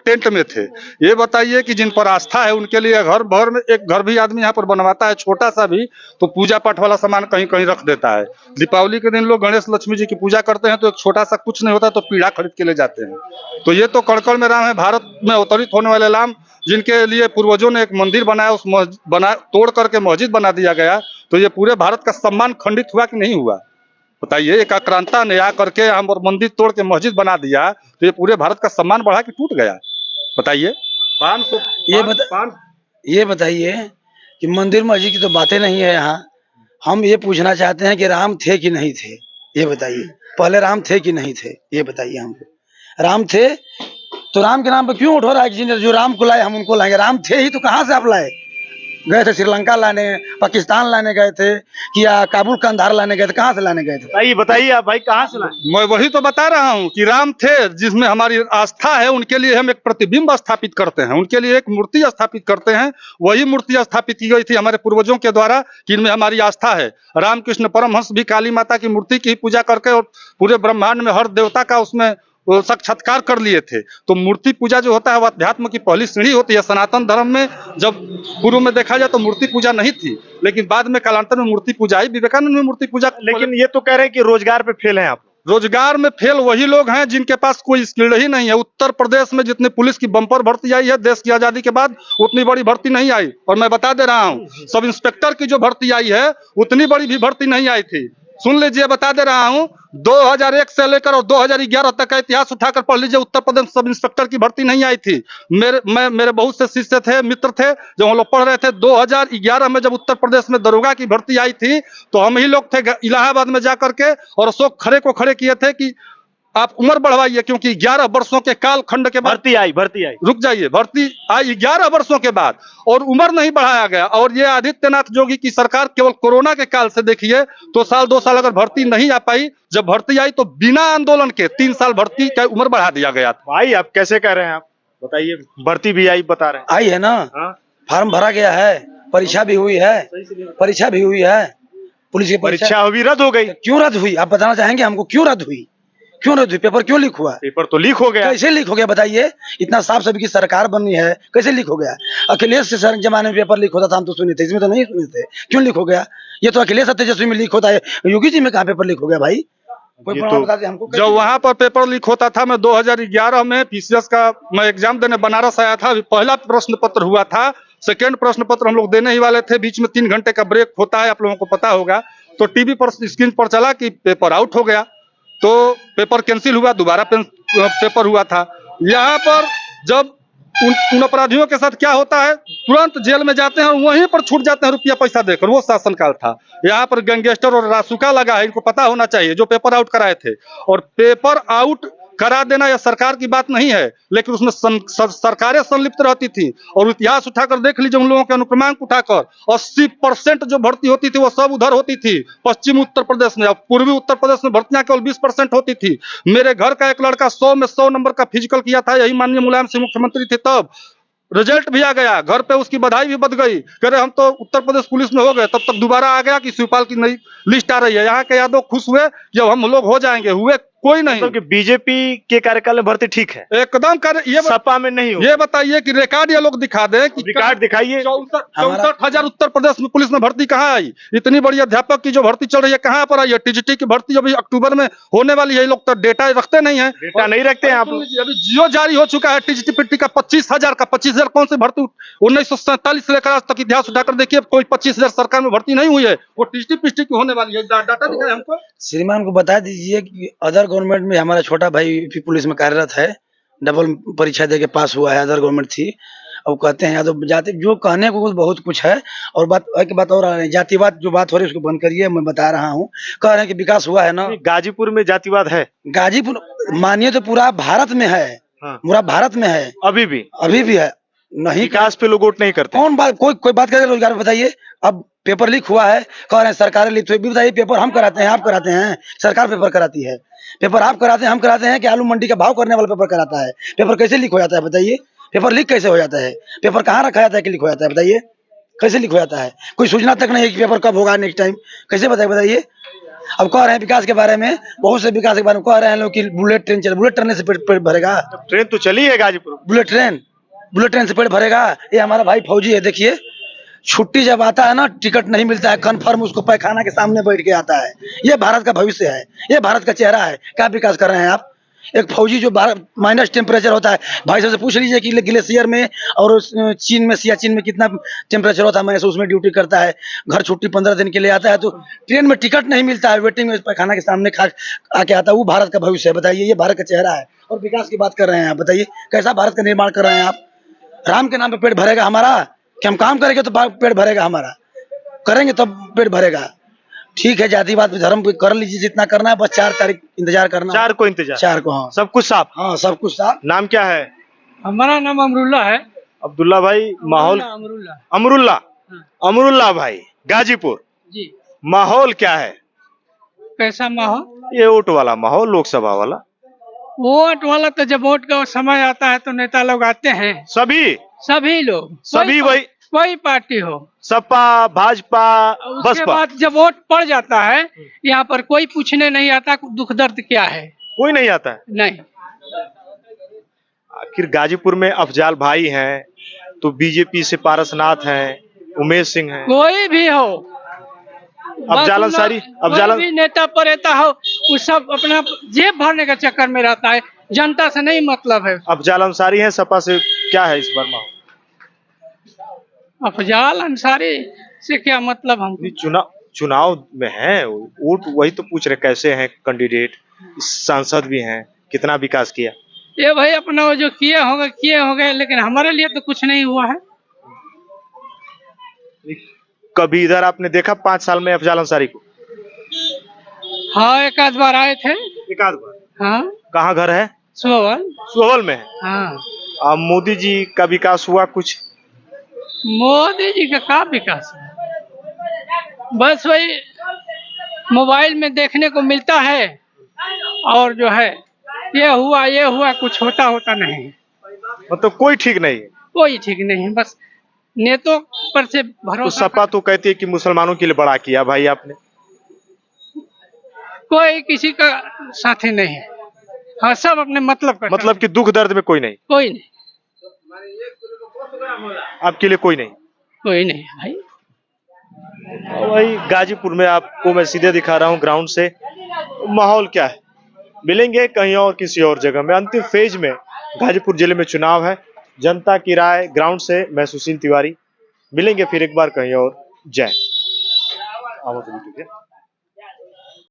Tent में थे। ये बताइए कि जिन पर आस्था है उनके लिए घर भर में एक घर भी आदमी यहाँ पर बनवाता है छोटा सा भी, तो पूजा पाठ वाला सामान कहीं कहीं रख देता है। दीपावली के दिन लोग गणेश लक्ष्मी जी की पूजा करते हैं तो एक छोटा सा कुछ नहीं होता तो पीढ़ा खरीद के ले जाते हैं। तो ये तो कण-कण में राम है, भारत में अवतरित होने वाले राम, जिनके लिए पूर्वजों ने एक मंदिर बनाया, उस बना तोड़ करके मस्जिद बना दिया गया। तो ये पूरे भारत का सम्मान खंडित हुआ कि नहीं हुआ? बताइए। एक आक्रांता ने आकर के हम और मंदिर तोड़ के मस्जिद बना दिया, तो ये पूरे भारत का सम्मान बढ़ा कि टूट गया? बताइए। ये बताइए कि मंदिर मस्जिद की तो बातें नहीं है यहाँ। हम ये पूछना चाहते हैं कि राम थे कि नहीं थे, ये बताइए। पहले राम थे कि नहीं थे, ये बताइए हमको। राम थे तो राम के नाम पे क्यों उठो रहा है? जो राम को लाए हम उनको लाएंगे। राम थे ही तो कहाँ से आप लाए? गए थे श्रीलंका लाने, पाकिस्तान लाने गए थे, कि या काबुल कंधार लाने गए थे? कहाँ से लाने गए थे? बताइए आप भाई, कहाँ से लाए? मैं वही तो बता रहा हूँ कि राम थे जिसमें हमारी आस्था है, उनके लिए हम एक प्रतिबिंब स्थापित करते हैं, उनके लिए एक मूर्ति स्थापित करते हैं। वही मूर्ति स्थापित की गई थी हमारे पूर्वजों के द्वारा कि इनमें हमारी आस्था है। रामकृष्ण परमहंस भी काली माता की मूर्ति की पूजा करके और पूरे ब्रह्मांड में हर देवता का उसमें साक्षात्कार कर लिए थे। तो मूर्ति पूजा जो होता है वो अध्यात्म की पहली सीढ़ी होती है। सनातन धर्म में जब पूर्व में देखा जाए तो मूर्ति पूजा नहीं थी, लेकिन बाद में कालांतर में मूर्ति पूजा आई। विवेकानंद में मूर्ति पूजा। लेकिन ये तो कह रहे हैं कि रोजगार पे फेल हैं आप। रोजगार में फेल वही लोग हैं जिनके पास कोई स्किल ही नहीं है। उत्तर प्रदेश में जितनी पुलिस की बम्पर भर्ती आई है देश की आजादी के बाद, उतनी बड़ी भर्ती नहीं आई। और मैं बता दे रहा हूँ, सब इंस्पेक्टर की जो भर्ती आई है उतनी बड़ी भी भर्ती नहीं आई थी। सुन लीजिए, बता दे रहा हूँ, 2001 से लेकर और 2011 तक का इतिहास उठाकर पढ़ लीजिए। उत्तर प्रदेश सब इंस्पेक्टर की भर्ती नहीं आई थी। मेरे बहुत से शिष्य थे, मित्र थे, जब हम लोग पढ़ रहे थे 2011 में जब उत्तर प्रदेश में दरोगा की भर्ती आई थी, तो हम ही लोग थे इलाहाबाद में जाकर के और अशोक खरे को खड़े किए थे कि आप उम्र बढ़वाइए, क्योंकि 11 वर्षों के काल खंड के बाद भर्ती आई। रुक जाइए, भर्ती आई 11 वर्षों के बाद और उम्र नहीं बढ़ाया गया। और ये आदित्यनाथ जोगी की सरकार केवल कोरोना के काल से देखिए तो साल 2 साल अगर भर्ती नहीं आ पाई, जब भर्ती आई तो बिना आंदोलन के 3 साल भर्ती का उम्र बढ़ा दिया गया था। भाई आप कैसे कह रहे हैं? आप बताइए। भर्ती भी आई बता रहे हैं। आई है ना, फार्म भरा गया है, परीक्षा भी हुई है, पुलिस की परीक्षा अभी रद्द हो गई। क्यों रद्द हुई? आप बताना चाहेंगे हमको क्यों रद्द हुई? पेपर क्यों लीक हुआ? पेपर तो लीक हो गया। कैसे लीक हो गया बताइए? इतना साफ सभी की सरकार बनी है, कैसे लीक हो गया? अखिलेश के जमाने में पेपर लीक होता था, हम तो सुने थे, इसमें तो नहीं सुने थे। क्यों लीक हो गया? ये तो अखिलेश तेजस्वी में लीक होता है, योगी जी में कहाँ पेपर लीक हो गया भाई? कोई प्रमाण बता दे हमको। जब वहां पर पेपर लीक होता था, मैं 2011 में पीसीएस का मैं एग्जाम देने बनारस आया था। पहला प्रश्न पत्र हुआ था, सेकेंड प्रश्न पत्र हम लोग देने ही वाले थे। बीच में 3 घंटे का ब्रेक होता है, आप लोगों को पता होगा। तो टीवी पर स्क्रीन पर चला कि पेपर आउट हो गया, तो पेपर कैंसिल हुआ, दोबारा पेपर हुआ था। यहाँ पर जब उन अपराधियों के साथ क्या होता है, तुरंत जेल में जाते हैं और वहीं पर छूट जाते हैं रुपया पैसा देकर। वो शासनकाल था। यहाँ पर गैंगस्टर और रासुका लगा है, इनको पता होना चाहिए, जो पेपर आउट कराए थे। और पेपर आउट करा देना यह सरकार की बात नहीं है, लेकिन उसमें सरकारें संलिप्त रहती थी। और इतिहास उठाकर देख लीजिए, उन लोगों के अनुक्रमांक उठाकर 80% जो भर्ती होती थी वो सब उधर होती थी, पश्चिमी उत्तर प्रदेश में। पूर्वी उत्तर प्रदेश में भर्तियां केवल 20% होती थी। मेरे घर का एक लड़का 100 में 100 नंबर का फिजिकल किया था, यही माननीय मुलायम सिंह मुख्यमंत्री थे तब। रिजल्ट भी आ गया, घर पे उसकी बधाई भी बच गई, कह रहे हम तो उत्तर प्रदेश पुलिस में हो गए। तब तक दोबारा आ गया कि शिवपाल की नई लिस्ट आ रही है। यहाँ के यादव खुश हुए कि हम लोग हो जाएंगे, हुए कोई नहीं। मतलब कि बीजेपी के कार्यकाल में भर्ती ठीक है, एकदम ये सपा में नहीं हो। ये बताइए कि रिकॉर्ड ये लोग दिखा दें कि रिकॉर्ड दिखाइए। 64,000 उत्तर प्रदेश में पुलिस में भर्ती कहाँ आई? इतनी बड़ी अध्यापक की जो भर्ती चल रही है कहाँ पर आई है? टीजीटी की भर्ती अभी अक्टूबर में होने वाली है। ये लोग तो डेटा रखते नहीं है, डेटा नहीं रखते हैं आप। अभी जियो जारी हो चुका है टीजीटी पीटी का 25,000 का। 25,000 कौन सी भर्ती? 1947 से लेकर आज तक इतिहास उठाकर देखिए, कोई 25,000 सरकार में भर्ती नहीं हुई है। वो टीजीटी पीटी की होने वाली है, डाटा दिखाए हमको। श्रीमान को बता दीजिए कि अदर गवर्नमेंट में हमारा छोटा भाई यूपी पुलिस में कार्यरत है, डबल परीक्षा देके पास हुआ है, अदर गवर्नमेंट थी। अब कहते हैं यादव जाति, जो कहने को बहुत कुछ है। और बात और जातिवाद जो बात हो रही है उसको बंद करिए, मैं बता रहा हूँ। कह रहे हैं कि विकास हुआ है ना। गाजीपुर में जातिवाद है? गाजीपुर मानिए तो पूरा भारत में है। पूरा भारत में है, अभी भी है। नहीं, विकास पे लोग वोट नहीं करते। कौन बात कोई बात करे रोजगार में? बताइए। अब पेपर लीक हुआ है, कह रहे हैं सरकार लीक हुई। बताइए, पेपर हम कराते हैं, आप कराते हैं? सरकार पेपर कराती है। पेपर आप कराते हैं, हम कराते हैं कि आलू मंडी का भाव करने वाला पेपर कराता है? पेपर कैसे लीक हो जाता है बताइए? पेपर लीक कैसे हो जाता है? पेपर कहाँ रखा जाता है कि लीक हो जाता है? बताइए कैसे लीक हो जाता है? कोई सूचना तक नहीं है कि पेपर कब होगा नेक्स्ट टाइम, कैसे बताइए? अब कह रहे हैं विकास के बारे में, बहुत से विकास के बारे में कह रहे हैं लोग कि बुलेट ट्रेन चले, बुलेट ट्रेन से पेट भरेगा? ट्रेन तो चली है गाजीपुर में। बुलेट ट्रेन से पेट भरेगा? ये हमारा भाई फौजी है, देखिए छुट्टी जब आता है ना, टिकट नहीं मिलता है, कन्फर्म उसको पैखाना के सामने बैठ के आता है। ये भारत का भविष्य है, ये भारत का चेहरा है। क्या विकास कर रहे हैं आप? एक फौजी जो माइनस टेम्परेचर होता है, भाई साहब से पूछ लीजिए कि ग्लेशियर में और चीन में, सियाचिन में कितना टेम्परेचर होता है, मैंने उसमें ड्यूटी करता है, घर छुट्टी 15 दिन के लिए आता है, तो ट्रेन में टिकट नहीं मिलता है, वेटिंग में पैखाना के सामने खा आके आता है। वो भारत का भविष्य है, बताइए, ये भारत का चेहरा है। और विकास की बात कर रहे हैं आप, बताइए कैसा भारत का निर्माण कर रहे हैं आप? राम के नाम पे पेट भरेगा हमारा? कि हम काम करेंगे तो पेट भरेगा हमारा? करेंगे तब पेट भरेगा। ठीक है, जातिवाद धर्म पे कर लीजिए जितना करना है, बस 4 तारीख इंतजार करना। 4 को इंतजार? 4 को, हाँ। सब कुछ साफ? हाँ, सब कुछ साफ। नाम क्या है? हमारा नाम अमरुल्ला है। अब्दुल्ला भाई, माहौल? अमरुल्ला। अमरुल्ला। अमरुल्ला भाई, गाजीपुर जी। माहौल क्या है? कैसा माहौल? ये वोट वाला माहौल, लोकसभा वाला। वोट वाला तो जब वोट का समय आता है तो नेता लोग आते हैं, सभी लोग, सभी वही, कोई पार्टी हो, सपा, भाजपा, उसके बसपा, बाद जब वोट पड़ जाता है, यहाँ पर कोई पूछने नहीं आता दुख दर्द क्या है, कोई नहीं आता है। नहीं। आखिर गाजीपुर में अफजाल भाई हैं, तो बीजेपी से पारसनाथ हैं, उमेश सिंह हैं, कोई भी हो, अफजाल अंसारी, कोई भी नेता परेता हो, वो सब अपना जेब भरने का चक्कर में रहता है, जनता से नहीं मतलब है। अफजाल अंसारी हैं, सपा से क्या है इस बार माहौल? अफजाल अंसारी से क्या मतलब? हम चुनाव में है, वोट वही तो पूछ रहे कैसे हैं कैंडिडेट, सांसद भी हैं, कितना विकास किया? ये भाई अपना वो जो किए होंगे, लेकिन हमारे लिए तो कुछ नहीं हुआ है। कभी इधर आपने देखा 5 साल में अफजाल अंसारी को? हाँ, एक आध बार आए थे। एक आध बार? हाँ। कहाँ घर है? सोहल में है। हाँ। मोदी जी का विकास हुआ कुछ? मोदी जी का क्या विकास है? बस वही मोबाइल में देखने को मिलता है, और जो है ये हुआ, कुछ होता नहीं। मतलब कोई ठीक नहीं है? कोई ठीक नहीं है, बस नेतों पर से तो भरोसा। सपा तो कहती है कि मुसलमानों के लिए बड़ा किया भाई आपने। कोई किसी का साथी नहीं है, हाँ, सब अपने मतलब का। मतलब कि दुख दर्द में कोई नहीं? कोई नहीं। आपके लिए कोई नहीं? कोई नहीं भाई। वही गाजीपुर में आपको मैं सीधे दिखा रहा हूँ ग्राउंड से। माहौल क्या है, मिलेंगे कहीं और किसी और जगह में। अंतिम फेज में गाजीपुर जिले में चुनाव है, जनता की राय ग्राउंड से। मैं सुशील तिवारी, मिलेंगे फिर एक बार कहीं और। जय।